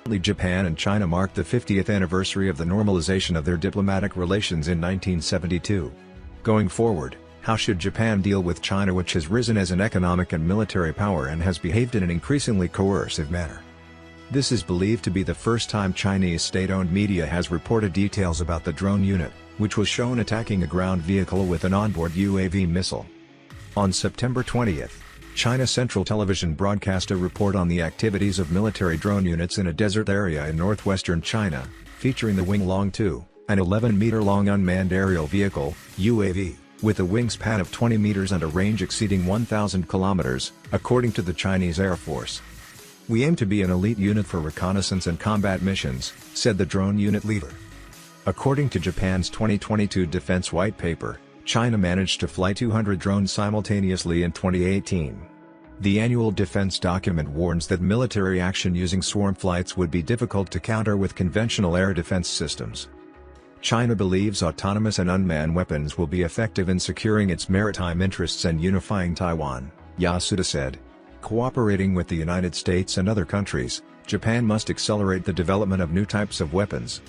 Japan and China marked the 50th anniversary of the normalization of their diplomatic relations in 1972. Going forward, how should Japan deal with China, which has risen as an economic and military power and has behaved in an increasingly coercive manner? This is believed to be the first time Chinese state-owned media has reported details about the drone unit, which was shown attacking a ground vehicle with an onboard UAV missile. On September 20th, China Central Television broadcast a report on the activities of military drone units in a desert area in northwestern China, featuring the Wing Loong-2, an 11-meter-long unmanned aerial vehicle, UAV, with a wingspan of 20 meters and a range exceeding 1,000 kilometers, according to the Chinese Air Force. "We aim to be an elite unit for reconnaissance and combat missions," said the drone unit leader. According to Japan's 2022 Defense White Paper, China managed to fly 200 drones simultaneously in 2018. The annual defense document warns that military action using swarm flights would be difficult to counter with conventional air defense systems. China believes autonomous and unmanned weapons will be effective in securing its maritime interests and unifying Taiwan, Yasuda said. Cooperating with the United States and other countries, Japan must accelerate the development of new types of weapons.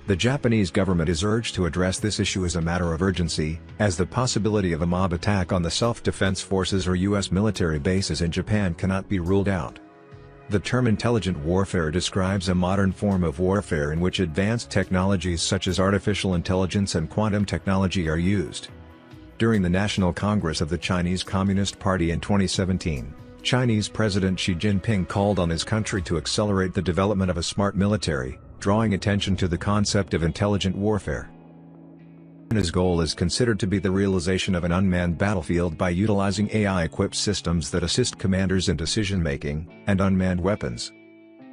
The Japanese government is urged to address this issue as a matter of urgency, as the possibility of a mob attack on the self-defense forces or U.S. military bases in Japan cannot be ruled out. The term intelligent warfare describes a modern form of warfare in which advanced technologies such as artificial intelligence and quantum technology are used. During the National Congress of the Chinese Communist Party in 2017, Chinese President Xi Jinping called on his country to accelerate the development of a smart military, drawing attention to the concept of intelligent warfare. China's goal is considered to be the realization of an unmanned battlefield by utilizing AI-equipped systems that assist commanders in decision-making, and unmanned weapons.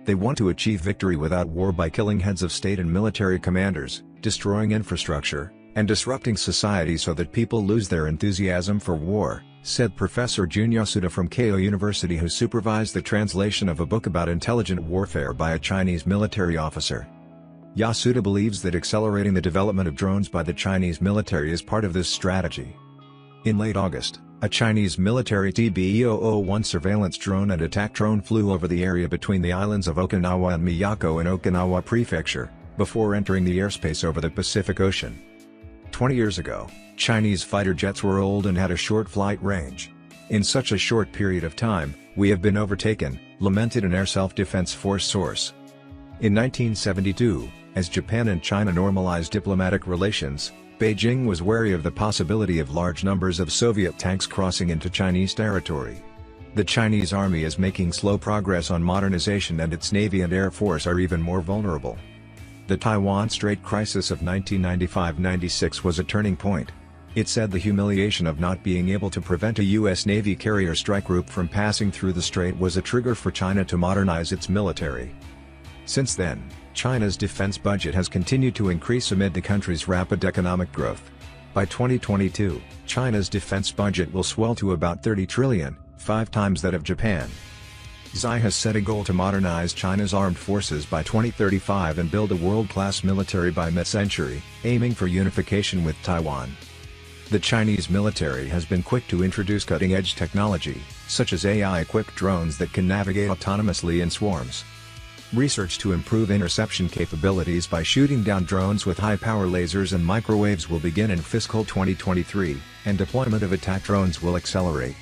They want to achieve victory without war by killing heads of state and military commanders, destroying infrastructure, and disrupting society so that people lose their enthusiasm for war, said Professor Jun Yasuda from Keio University, who supervised the translation of a book about intelligent warfare by a Chinese military officer. Yasuda believes that accelerating the development of drones by the Chinese military is part of this strategy. In late August, a Chinese military TB-001 surveillance drone and attack drone flew over the area between the islands of Okinawa and Miyako in Okinawa Prefecture, before entering the airspace over the Pacific Ocean. 20 years ago, Chinese fighter jets were old and had a short flight range. In such a short period of time, we have been overtaken, lamented an Air Self-Defense Force source. In 1972, as Japan and China normalized diplomatic relations, Beijing was wary of the possibility of large numbers of Soviet tanks crossing into Chinese territory. The Chinese army is making slow progress on modernization, and its Navy and Air Force are even more vulnerable. The Taiwan Strait crisis of 1995-96 was a turning point. It said the humiliation of not being able to prevent a U.S. Navy carrier strike group from passing through the strait was a trigger for China to modernize its military. Since then, China's defense budget has continued to increase amid the country's rapid economic growth. By 2022, China's defense budget will swell to about 30 trillion, 5 times that of Japan. Xi has set a goal to modernize China's armed forces by 2035 and build a world-class military by mid-century, aiming for unification with Taiwan. The Chinese military has been quick to introduce cutting-edge technology, such as AI-equipped drones that can navigate autonomously in swarms. Research to improve interception capabilities by shooting down drones with high-power lasers and microwaves will begin in fiscal 2023, and deployment of attack drones will accelerate.